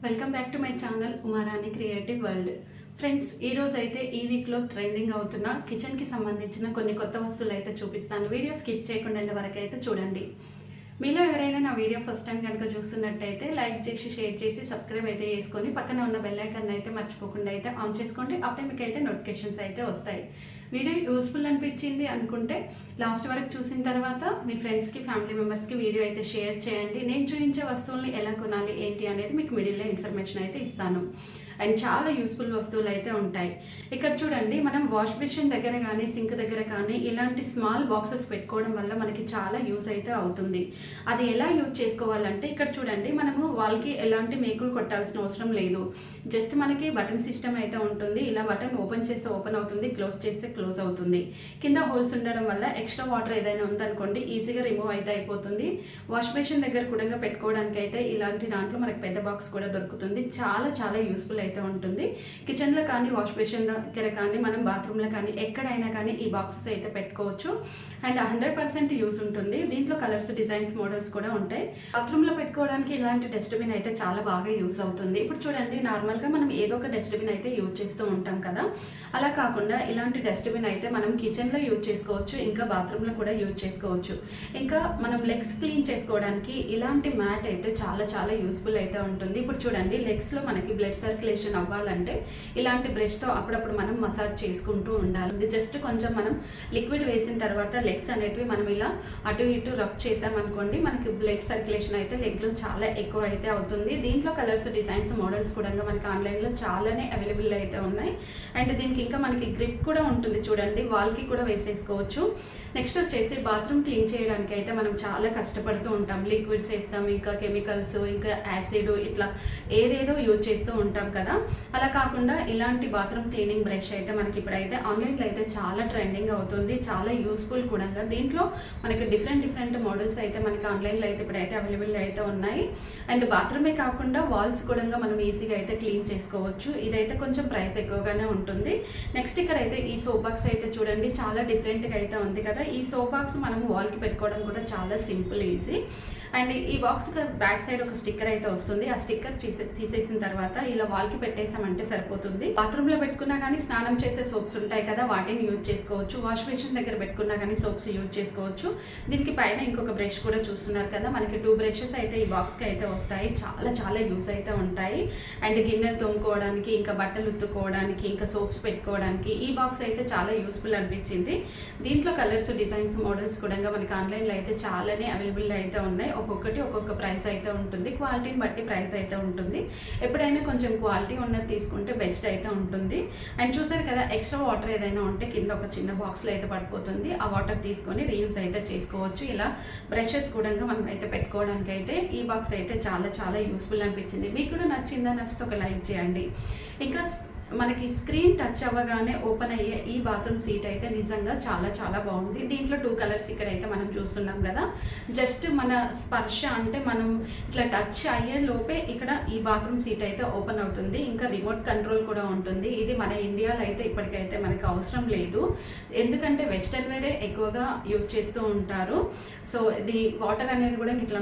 Welcome back to my channel Uma Rani creative world. Friends, ఈరోజు అయితే ఈ వీక్లో ట్రెండింగ్ అవుతున్న కిచెన్కి సంబంధించిన కొన్ని కొత్త వస్తువులు అయితే చూపిస్తాను. వీడియో స్కిప్ చేయకుండా వరకు అయితే చూడండి. మీలో ఎవరైనా నా వీడియో ఫస్ట్ టైం కనుక చూస్తున్నట్టయితే లైక్ చేసి షేర్ చేసి సబ్స్క్రైబ్ అయితే చేసుకొని పక్కన ఉన్న బెల్ ఐకాన్ అయితే మర్చిపోకుండా అయితే ఆన్ చేసుకోండి. అప్పుడే మీకు అయితే నోటిఫికేషన్స్ అయితే వస్తాయి. వీడియో యూస్ఫుల్ అనిపించింది అనుకుంటే లాస్ట్ వరకు చూసిన తర్వాత మీ ఫ్రెండ్స్కి ఫ్యామిలీ మెంబర్స్కి వీడియో అయితే షేర్ చేయండి. నేను చూపించే వస్తువుల్ని ఎలా కొనాలి ఏంటి అనేది మీకు మిడిల్లో ఇన్ఫర్మేషన్ అయితే ఇస్తాను. అండ్ చాలా యూస్ఫుల్ వస్తువులు అయితే ఉంటాయి. ఇక్కడ చూడండి, మనం వాష్ బేసిన్ దగ్గర కానీ సింక్ దగ్గర కానీ ఇలాంటి స్మాల్ బాక్సెస్ పెట్టుకోవడం వల్ల మనకి చాలా యూస్ అయితే అవుతుంది. అది ఎలా యూజ్ చేసుకోవాలంటే ఇక్కడ చూడండి, మనము వాళ్ళకి ఎలాంటి మేకులు కొట్టాల్సిన అవసరం లేదు. జస్ట్ మనకి బటన్ సిస్టమ్ అయితే ఉంటుంది. ఇలా బటన్ ఓపెన్ చేస్తే ఓపెన్ అవుతుంది, క్లోజ్ చేస్తే క్లోజ్ అవుతుంది. కింద హోల్స్ ఉండడం వల్ల ఎక్స్ట్రా వాటర్ ఏదైనా ఉందనుకోండి ఈజీగా రిమూవ్ అయితే అయిపోతుంది. వాష్ బేసిన్ దగ్గర కూడా పెట్టుకోవడానికి అయితే ఇలాంటి దాంట్లో మనకి పెద్ద బాక్స్ కూడా దొరుకుతుంది. చాలా చాలా యూస్ఫుల్ అయితే ఉంటుంది. కిచెన్లో కానీ వాష్ బేసిన్ దగ్గర కానీ మనం బాత్రూంలో కానీ ఎక్కడైనా కానీ ఈ బాక్సెస్ అయితే పెట్టుకోవచ్చు. అండ్ 100% యూజ్ ఉంటుంది. దీంట్లో కలర్స్, డిజైన్స్, మోడల్స్ కూడా ఉంటాయి. బాత్రూంలో పెట్టుకోవడానికి ఇలాంటి డస్ట్బిన్ అయితే చాలా బాగా యూజ్ అవుతుంది. ఇప్పుడు చూడండి, నార్మల్గా మనం ఏదో ఒక డస్ట్బిన్ అయితే యూజ్ చేస్తూ ఉంటాం కదా, అలా కాకుండా ఇలాంటి డస్ట్బిన్ అయితే మనం కిచెన్లో యూజ్ చేసుకోవచ్చు, ఇంకా బాత్రూంలో కూడా యూజ్ చేసుకోవచ్చు. ఇంకా మనం లెగ్స్ క్లీన్ చేసుకోవడానికి ఇలాంటి మ్యాట్ అయితే చాలా చాలా యూస్ఫుల్ అయితే ఉంటుంది. ఇప్పుడు చూడండి, లెగ్స్లో మనకి బ్లడ్ సర్క్యులేషన్ అవ్వాలంటే ఇలాంటి బ్రష్తో అప్పుడప్పుడు మనం మసాజ్ చేసుకుంటూ ఉండాలి. జస్ట్ కొంచెం మనం లిక్విడ్ వేసిన తర్వాత లెగ్స్ అనేటివి మనం ఇలా అటు ఇటు రబ్ చేసామనుకోండి, మనకి బ్లడ్ సర్క్యులేషన్ అయితే లెగ్లో చాలా ఎక్కువ అయితే అవుతుంది. దీంట్లో కలర్స్, డిజైన్స్, మోడల్స్ కూడా మనకి ఆన్లైన్లో చాలానే అవైలబుల్ అయితే ఉన్నాయి. అండ్ దీనికి ఇంకా మనకి గ్రిప్ కూడా ఉంటుంది. చూడండి, వాల్కి కూడా వేసేసుకోవచ్చు. నెక్స్ట్ వచ్చేసి బాత్రూమ్ క్లీన్ చేయడానికి అయితే మనం చాలా కష్టపడుతూ ఉంటాం. లిక్విడ్స్ వేస్తాం, ఇంకా కెమికల్స్, ఇంకా యాసిడ్, ఇట్లా ఏదేదో యూజ్ చేస్తూ ఉంటాం కదా. అలా కాకుండా ఇలాంటి బాత్రూమ్ క్లీనింగ్ బ్రష్ అయితే మనకి ఇప్పుడైతే ఆన్లైన్లో అయితే చాలా ట్రెండింగ్ అవుతుంది. చాలా యూస్ఫుల్ కూడా. దీంట్లో మనకి డిఫరెంట్ మోడల్స్ అయితే మనకి ఆన్లైన్లో అయితే ఇప్పుడైతే అవైలబుల్ అయితే ఉన్నాయి. అండ్ బాత్రూమే కాకుండా వాల్స్ కూడా మనం ఈజీగా అయితే క్లీన్ చేసుకోవచ్చు. ఇదైతే కొంచెం ప్రైస్ ఎక్కువగానే ఉంటుంది. నెక్స్ట్ ఇక్కడైతే ఈ సోప్ బాక్స్ అయితే చూడండి, చాలా డిఫరెంట్గా అయితే ఉంది కదా. ఈ సోప్ బాక్స్ మనము వాల్కి పెట్టుకోవడం కూడా చాలా సింపుల్, ఈజీ. అండ్ ఈ బాక్స్ బ్యాక్ సైడ్ ఒక స్టిక్కర్ అయితే వస్తుంది. ఆ స్టిక్కర్ తీసేసిన తర్వాత ఇలా వాల్కి పెట్టేసామంటే సరిపోతుంది. బాత్రూంలో పెట్టుకున్నా కానీ స్నానం చేసే సోప్స్ ఉంటాయి కదా, వాటిని యూజ్ చేసుకోవచ్చు. వాష్ బేసిన్ దగ్గర పెట్టుకున్నా కానీ సోప్స్ యూజ్ చేసుకోవచ్చు. దీనికి పైన ఇంకొక బ్రష్ కూడా చూస్తున్నారు కదా, మనకి 2 బ్రషెస్ అయితే ఈ బాక్స్కి అయితే వస్తాయి. చాలా చాలా యూజ్ అయితే ఉంటాయి. అండ్ గిన్నెలు తోముకోవడానికి, ఇంకా బట్టలు ఉత్తుకోవడానికి, ఇంకా సోప్స్ పెట్టుకోవడానికి ఈ బాక్స్ అయితే చాలా యూస్ఫుల్ అనిపించింది. దీంట్లో కలర్స్, డిజైన్స్, మోడల్స్ కూడా మనకి ఆన్లైన్లో అయితే చాలానే అవైలబుల్ అయితే ఉన్నాయి. ఒక్కొక్కటి ఒక్కొక్క ప్రైస్ అయితే ఉంటుంది. క్వాలిటీని బట్టి ప్రైస్ అయితే ఉంటుంది. ఎప్పుడైనా కొంచెం క్వాలిటీ ఉన్నది తీసుకుంటే బెస్ట్ అయితే ఉంటుంది. అండ్ చూసారు కదా, ఎక్స్ట్రా వాటర్ ఏదైనా ఉంటే కింద ఒక చిన్న బాక్స్లో అయితే పడిపోతుంది. ఆ వాటర్ తీసుకొని రీయూజ్ అయితే చేసుకోవచ్చు. ఇలా బ్రషెస్ కూడా మనం అయితే పెట్టుకోవడానికి అయితే ఈ బాక్స్ అయితే చాలా చాలా యూస్ఫుల్ అనిపించింది. మీకు కూడా నచ్చిందా? నచ్చితే ఒక లైక్ చేయండి. ఇంకా మనకి స్క్రీన్ టచ్ అవ్వగానే ఓపెన్ అయ్యే ఈ బాత్రూమ్ సీట్ అయితే నిజంగా చాలా చాలా బాగుంది. దీంట్లో 2 కలర్స్ ఇక్కడైతే మనం చూస్తున్నాం కదా. జస్ట్ మన స్పర్శ అంటే మనం ఇట్లా టచ్ అయ్యే లోపే ఇక్కడ ఈ బాత్రూమ్ సీట్ అయితే ఓపెన్ అవుతుంది. ఇంకా రిమోట్ కంట్రోల్ కూడా ఉంటుంది. ఇది మన ఇండియాలో అయితే ఇప్పటికైతే మనకు అవసరం లేదు, ఎందుకంటే వెస్టర్న్ వేరే ఎక్కువగా యూజ్ చేస్తూ ఉంటారు. సో ఇది వాటర్ అనేది కూడా ఇట్లా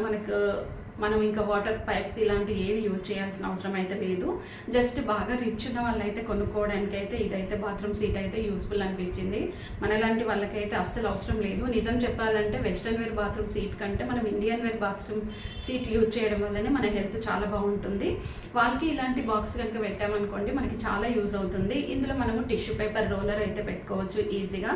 మనం ఇంకా వాటర్ పైప్స్ ఇలాంటివి ఏవి యూజ్ చేయాల్సిన అవసరం అయితే లేదు. జస్ట్ బాగా రిచ్ ఉన్న వాళ్ళైతే కొనుక్కోవడానికి అయితే ఇదైతే బాత్రూమ్ సీట్ అయితే యూస్ఫుల్ అనిపించింది. మనలాంటి వాళ్ళకైతే అస్సలు అవసరం లేదు. నిజం చెప్పాలంటే వెస్ట్రన్ వేర్ బాత్రూమ్ సీట్ కంటే మనం Indian ware bathroom seat use చేయడం వల్లనే మన హెల్త్ చాలా బాగుంటుంది. వాళ్ళకి ఇలాంటి బాక్స్ కనుక పెట్టామనుకోండి మనకి చాలా యూజ్ అవుతుంది. ఇందులో మనము టిష్యూ పేపర్ రోలర్ అయితే పెట్టుకోవచ్చు ఈజీగా.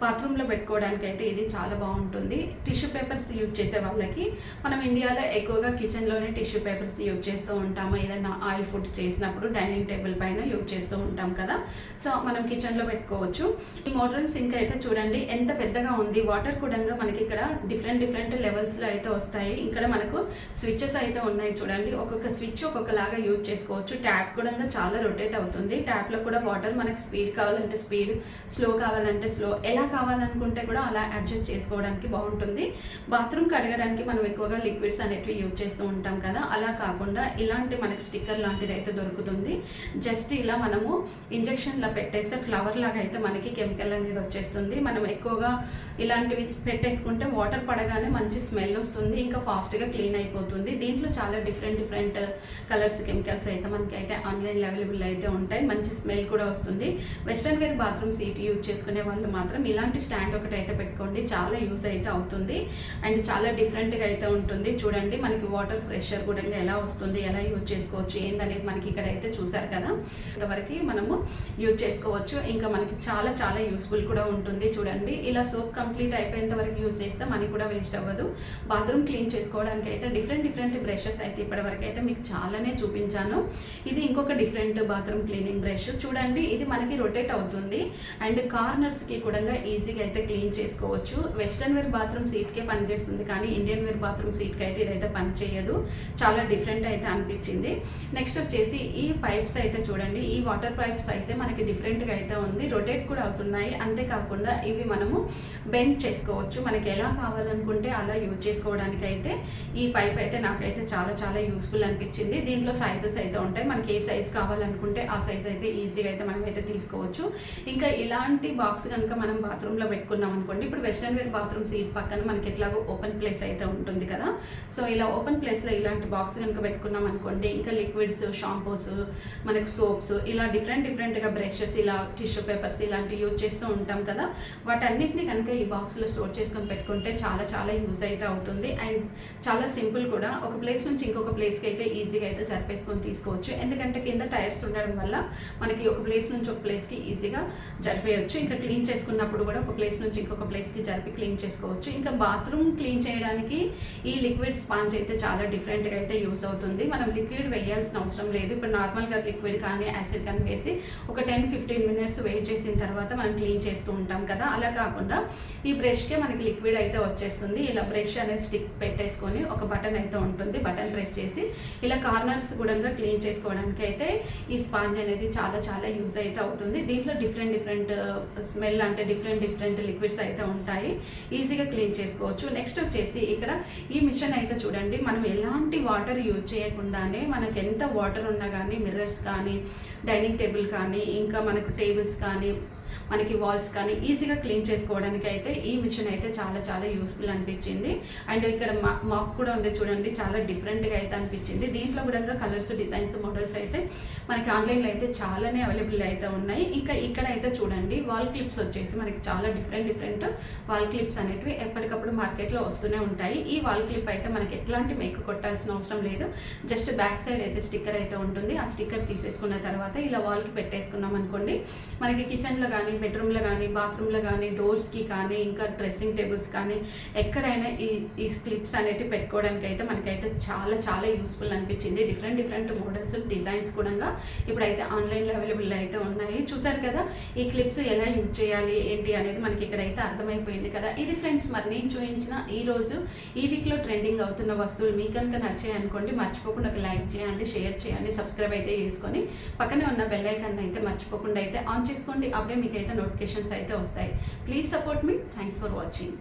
బాత్రూంలో పెట్టుకోవడానికి అయితే ఇది చాలా బాగుంటుంది. టిష్యూ పేపర్స్ యూజ్ చేసే వాళ్ళకి మనం ఇండియాలో ఎక్కువగా కిచెన్లోనే టిష్యూ పేపర్స్ యూజ్ చేస్తూ ఉంటాము. ఏదైనా ఆయిల్ ఫుడ్ చేసినప్పుడు డైనింగ్ టేబుల్ పైన యూజ్ చేస్తూ ఉంటాం కదా, సో మనం కిచెన్లో పెట్టుకోవచ్చు. ఈ మోడ్రన్ సింక్ అయితే చూడండి ఎంత పెద్దగా ఉంది. వాటర్ కూడా మనకి ఇక్కడ డిఫరెంట్ లెవెల్స్లో అయితే వస్తాయి. ఇక్కడ మనకు స్విచ్చెస్ అయితే ఉన్నాయి చూడండి. ఒక్కొక్క స్విచ్ ఒక్కొక్కలాగా యూజ్ చేసుకోవచ్చు. ట్యాప్ కూడా చాలా రొటేట్ అవుతుంది. ట్యాప్లో కూడా వాటర్ మనకి స్పీడ్ కావాలంటే స్పీడ్, స్లో కావాలంటే స్లో, ఎలా కావాలనుకుంటే కూడా అలా అడ్జస్ట్ చేసుకోవడానికి బాగుంటుంది. బాత్రూమ్ కడగడానికి మనం ఎక్కువగా లిక్విడ్స్ అనేటివి యూజ్ యూజ్ చేస్తూ ఉంటాం కదా, అలా కాకుండా ఇలాంటి మనకి స్టిక్కర్ లాంటిది అయితే దొరుకుతుంది. జస్ట్ ఇలా మనము ఇంజెక్షన్లో పెట్టేస్తే ఫ్లవర్ లాగా అయితే మనకి కెమికల్ అనేది వచ్చేస్తుంది. మనం ఎక్కువగా ఇలాంటివి పెట్టేసుకుంటే వాటర్ పడగానే మంచి స్మెల్ వస్తుంది, ఇంకా ఫాస్ట్గా క్లీన్ అయిపోతుంది. దీంట్లో చాలా డిఫరెంట్ కలర్స్ కెమికల్స్ అయితే మనకి అయితే ఆన్లైన్లో అవైలబుల్ అయితే ఉంటాయి. మంచి స్మెల్ కూడా వస్తుంది. Western ware bathroom seat use చేసుకునే వాళ్ళు మాత్రం ఇలాంటి స్టాండ్ ఒకటి అయితే పెట్టుకోండి, చాలా యూజ్ అయితే అవుతుంది అండ్ చాలా డిఫరెంట్గా అయితే ఉంటుంది. చూడండి మనకి వాటర్ ప్రెషర్ కూడా ఎలా వస్తుంది, ఎలా యూజ్ చేసుకోవచ్చు ఏందనేది మనకి ఇక్కడ అయితే చూసారు కదా. ఇంతవరకు మనము యూజ్ చేసుకోవచ్చు, ఇంకా మనకి చాలా చాలా యూస్ఫుల్ కూడా ఉంటుంది. చూడండి ఇలా సోప్ కంప్లీట్ అయిపోయేంత వరకు యూజ్ చేస్తే మనకి కూడా వేస్ట్ అవ్వదు. బాత్రూమ్ క్లీన్ చేసుకోవడానికి అయితే డిఫరెంట్ బ్రషెస్ అయితే ఇప్పటివరకు అయితే మీకు చాలానే చూపించాను. ఇది ఇంకొక డిఫరెంట్ బాత్రూమ్ క్లీనింగ్ బ్రష్. చూడండి ఇది మనకి రొటేట్ అవుతుంది అండ్ కార్నర్స్కి కూడా ఈజీగా అయితే క్లీన్ చేసుకోవచ్చు. వెస్ట్రన్ వేర్ బాత్రూమ్ సీట్కే పనిచేస్తుంది, కానీ ఇండియన్ వేర్ బాత్రూమ్ సీట్కి అయితే ఇదైతే పని చేయదు. చాలా డిఫరెంట్ అయితే అనిపించింది. నెక్స్ట్ వచ్చేసి ఈ పైప్స్ అయితే చూడండి, ఈ వాటర్ పైప్స్ అయితే మనకి డిఫరెంట్గా అయితే ఉంది, రొటేట్ కూడా అవుతున్నాయి. అంతేకాకుండా ఇవి మనము బెండ్ చేసుకోవచ్చు, మనకి ఎలా కావాలనుకుంటే అలా యూజ్ చేసుకోవడానికి అయితే ఈ పైప్ అయితే నాకైతే చాలా చాలా యూస్ఫుల్ అనిపించింది. దీంట్లో సైజెస్ అయితే ఉంటాయి, మనకి ఏ సైజ్ కావాలనుకుంటే ఆ సైజ్ అయితే ఈజీగా అయితే మనం అయితే తీసుకోవచ్చు. ఇంకా ఇలాంటి బాక్స్ కనుక మనం బాత్రూంలో పెట్టుకున్నాం అనుకోండి, ఇప్పుడు వెస్ట్రన్ వేర్ బాత్రూమ్ సీట్ పక్కన మనకి ఎట్లాగో ఓపెన్ ప్లేస్ అయితే ఉంటుంది కదా, సో ఇలా ఓపెన్ ప్లేస్లో ఇలాంటి బాక్స్ కనుక పెట్టుకున్నాం అనుకోండి, ఇంకా లిక్విడ్స్, షాంపూస్, మనకు సోప్స్, ఇలా డిఫరెంట్గా బ్రషెస్, ఇలా టిష్యూ పేపర్స్ ఇలాంటివి యూజ్ చేస్తూ ఉంటాం కదా, వాటన్నిటిని కనుక ఈ బాక్స్లో స్టోర్ చేసుకొని పెట్టుకుంటే చాలా చాలా యూజ్ అయితే అవుతుంది అండ్ చాలా సింపుల్ కూడా. ఒక ప్లేస్ నుంచి ఇంకొక ప్లేస్కి అయితే ఈజీగా అయితే జరిపేసుకొని తీసుకోవచ్చు, ఎందుకంటే కింద టైర్స్ ఉండడం వల్ల మనకి ఒక ప్లేస్ నుంచి ఒక ప్లేస్కి ఈజీగా జరిపేయచ్చు. ఇంకా క్లీన్ చేసుకున్నప్పుడు కూడా ఒక ప్లేస్ నుంచి ఇంకొక ప్లేస్కి జరిపి క్లీన్ చేసుకోవచ్చు. ఇంకా బాత్రూమ్ క్లీన్ చేయడానికి ఈ లిక్విడ్ స్పాంజ్ అయితే చాలా డిఫరెంట్గా అయితే యూజ్ అవుతుంది. మనం లిక్విడ్ వేయాల్సిన అవసరం లేదు. ఇప్పుడు నార్మల్గా లిక్విడ్ కానీ యాసిడ్ కానీ వేసి ఒక 10-15 మినిట్స్ వెయిట్ చేసిన తర్వాత మనం క్లీన్ చేస్తూ ఉంటాం కదా, అలా కాకుండా ఈ బ్రష్కే మనకి లిక్విడ్ అయితే వచ్చేస్తుంది. ఇలా బ్రష్ అనేది స్టిక్ పెట్టేసుకొని ఒక బటన్ అయితే ఉంటుంది, బటన్ ప్రెస్ చేసి ఇలా కార్నర్స్ కూడా క్లీన్ చేసుకోవడానికి అయితే ఈ స్పాంజ్ అనేది చాలా చాలా యూజ్ అయితే అవుతుంది. దీంట్లో డిఫరెంట్ స్మెల్ అంటే డిఫరెంట్ లిక్విడ్స్ అయితే ఉంటాయి, ఈజీగా క్లీన్ చేసుకోవచ్చు. నెక్స్ట్ వచ్చేసి ఇక్కడ ఈ మిషన్ అయితే చూడండి, మనం ఎలాంటి వాటర్ యూజ్ చేయకుండానే మనకు ఎంత వాటర్ ఉన్నా కానీ మిర్రర్స్ కానీ డైనింగ్ టేబుల్ కానీ ఇంకా మనకు టేబుల్స్ కానీ మనకి వాల్స్ కానీ ఈజీగా క్లీన్ చేసుకోవడానికి అయితే ఈ మిషన్ అయితే చాలా చాలా యూస్ఫుల్ అనిపించింది. అండ్ ఇక్కడ మాప్ కూడా ఉంది చూడండి, చాలా డిఫరెంట్గా అయితే అనిపించింది. దీంట్లో కూడా కలర్స్, డిజైన్స్, మోడల్స్ అయితే మనకి ఆన్లైన్లో అయితే చాలానే అవైలబుల్ అయితే ఉన్నాయి. ఇంకా ఇక్కడ అయితే చూడండి వాల్ క్లిప్స్ వచ్చేసి మనకి చాలా డిఫరెంట్ వాల్ క్లిప్స్ అనేటివి ఎప్పటికప్పుడు మార్కెట్లో వస్తూనే ఉంటాయి. ఈ వాల్ క్లిప్ అయితే మనకి ఎట్లాంటి మేక్ కొట్టాల్సిన అవసరం లేదు, జస్ట్ బ్యాక్ సైడ్ అయితే స్టిక్కర్ అయితే ఉంటుంది. ఆ స్టిక్కర్ తీసేసుకున్న తర్వాత ఇలా వాల్కి పెట్టేసుకున్నాం అనుకోండి, మనకి కిచెన్లో కానీ బెడ్రూమ్లో కానీ బాత్రూంలో కానీ డోర్స్కి కానీ ఇంకా డ్రెస్సింగ్ టేబుల్స్ కానీ ఎక్కడైనా ఈ క్లిప్స్ అనేవి పెట్టుకోవడానికి అయితే మనకైతే చాలా చాలా యూస్ఫుల్ అనిపించింది. డిఫరెంట్ మోడల్స్, డిజైన్స్ కూడా ఇప్పుడైతే ఆన్లైన్లో అవైలబుల్ అయితే ఉన్నాయి. చూసారు కదా ఈ క్లిప్స్ ఎలా యూజ్ చేయాలి ఏంటి అనేది మనకి ఇక్కడైతే అర్థమైపోయింది కదా. ఇది ఫ్రెండ్స్ మరి నేను చూపించిన ఈరోజు ఈ వీక్లో ట్రెండింగ్ అవుతున్న వస్తువులు మీకు కనుక నచ్చాయి అనుకోండి, మర్చిపోకుండా ఒక లైక్ చేయండి, షేర్ చేయండి, సబ్స్క్రైబ్ అయితే చేసుకొని పక్కనే ఉన్న బెల్ ఐకాన్ అయితే మర్చిపోకుండా అయితే ఆన్ చేసుకోండి. అప్పుడే మీకు అయితే నోటిఫికేషన్స్ అయితే వస్తాయి. Please support me. Thanks for watching.